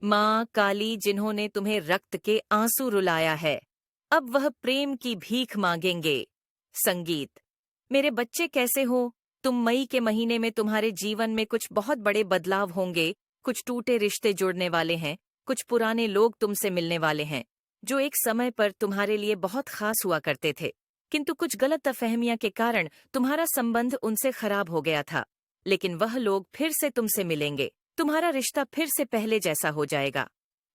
माँ काली जिन्होंने तुम्हें रक्त के आंसू रुलाया है, अब वह प्रेम की भीख मांगेंगे। संगीत। मेरे बच्चे कैसे हो? तुम मई के महीने में तुम्हारे जीवन में कुछ बहुत बड़े बदलाव होंगे। कुछ टूटे रिश्ते जुड़ने वाले हैं, कुछ पुराने लोग तुमसे मिलने वाले हैं, जो एक समय पर तुम्हारे लिए बहुत खास हुआ करते थे। किंतु कुछ गलतफहमियां के कारण तुम्हारा संबंध उनसे खराब हो गया था। लेकिन वह लोग फिर से तुमसे मिलेंगे, तुम्हारा रिश्ता फिर से पहले जैसा हो जाएगा।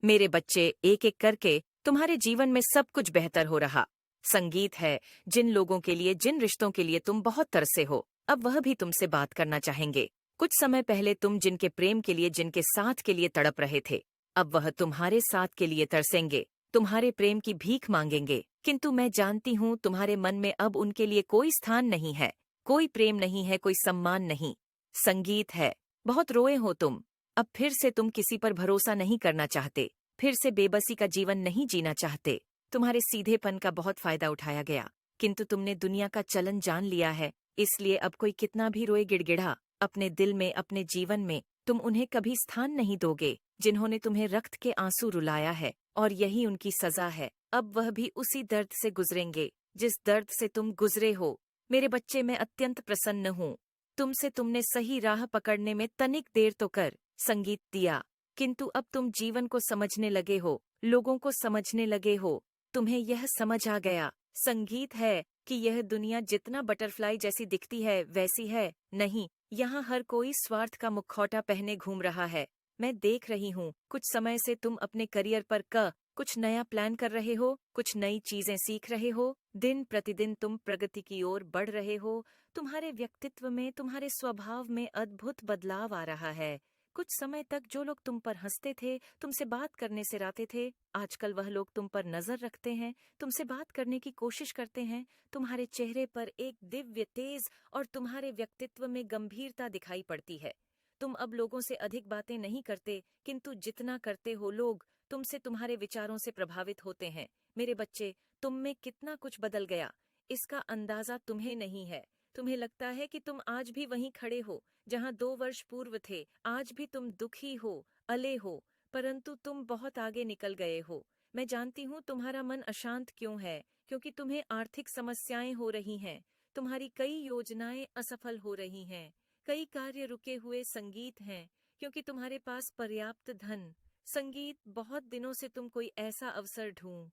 मेरे बच्चे, एक एक करके तुम्हारे जीवन में सब कुछ बेहतर हो रहा। संगीत है, जिन लोगों के लिए, जिन रिश्तों के लिए तुम बहुत तरसे हो, अब वह भी तुमसे बात करना चाहेंगे। कुछ समय पहले तुम जिनके प्रेम के लिए, जिनके साथ के लिए तड़प रहे थे, अब वह तुम्हारे साथ के लिए तरसेंगे, तुम्हारे प्रेम की भीख मांगेंगे। किंतु मैं जानती हूँ तुम्हारे मन में अब उनके लिए कोई स्थान नहीं है, कोई प्रेम नहीं है, कोई सम्मान नहीं। संगीत है, बहुत रोए हो तुम। अब फिर से तुम किसी पर भरोसा नहीं करना चाहते, फिर से बेबसी का जीवन नहीं जीना चाहते। तुम्हारे सीधेपन का बहुत फायदा उठाया गया, किंतु तुमने दुनिया का चलन जान लिया है, इसलिए अब कोई कितना भी रोए गिड़गिड़ा, अपने दिल में, अपने जीवन में तुम उन्हें कभी स्थान नहीं दोगे, जिन्होंने तुम्हें रक्त के आंसू रुलाया है, और यही उनकी सजा है। अब वह भी उसी दर्द से गुजरेंगे, जिस दर्द से तुम गुजरे हो। मेरे बच्चे, मैं अत्यंत प्रसन्न हूँ। तुमसे तुमने सही राह पकड़ने में तनिक देर तो कर संगीत दिया, किंतु अब तुम जीवन को समझने लगे हो, लोगों को समझने लगे हो। तुम्हें यह समझ आ गया, संगीत है, कि यह दुनिया जितना बटरफ्लाई जैसी दिखती है वैसी है नहीं। यहाँ हर कोई स्वार्थ का मुखौटा पहने घूम रहा है। मैं देख रही हूँ, कुछ समय से तुम अपने करियर पर कुछ नया प्लान कर रहे हो, कुछ नई चीजें सीख रहे हो। दिन प्रतिदिन तुम प्रगति की ओर बढ़ रहे हो। तुम्हारे व्यक्तित्व में, तुम्हारे स्वभाव में अद्भुत बदलाव आ रहा है। कुछ समय तक जो लोग तुम पर हंसते थे, तुमसे बात करने से राते थे, आजकल वह लोग तुम पर नजर रखते हैं, तुमसे बात करने की कोशिश करते हैं। तुम्हारे चेहरे पर एक दिव्य तेज और तुम्हारे व्यक्तित्व में गंभीरता दिखाई पड़ती है। तुम अब लोगों से अधिक बातें नहीं करते, किंतु जितना करते हो, लोग तुमसे, तुम्हारे विचारों से प्रभावित होते हैं। मेरे बच्चे, तुम में कितना कुछ बदल गया, इसका अंदाजा तुम्हें नहीं है। तुम्हें लगता है कि तुम आज भी वहीं खड़े हो, जहां 2 वर्ष पूर्व थे। आज भी तुम दुखी हो, अले हो, परंतु तुम बहुत आगे निकल गए हो। मैं जानती हूँ तुम्हारा मन अशांत क्यों है, क्योंकि तुम्हें आर्थिक समस्याएं हो रही हैं। तुम्हारी कई योजनाएं असफल हो रही हैं, कई कार्य रुके हुए संगीत हैं, क्योंकि तुम्हारे पास पर्याप्त धन। संगीत, बहुत दिनों से तुम कोई ऐसा अवसर ढूंढ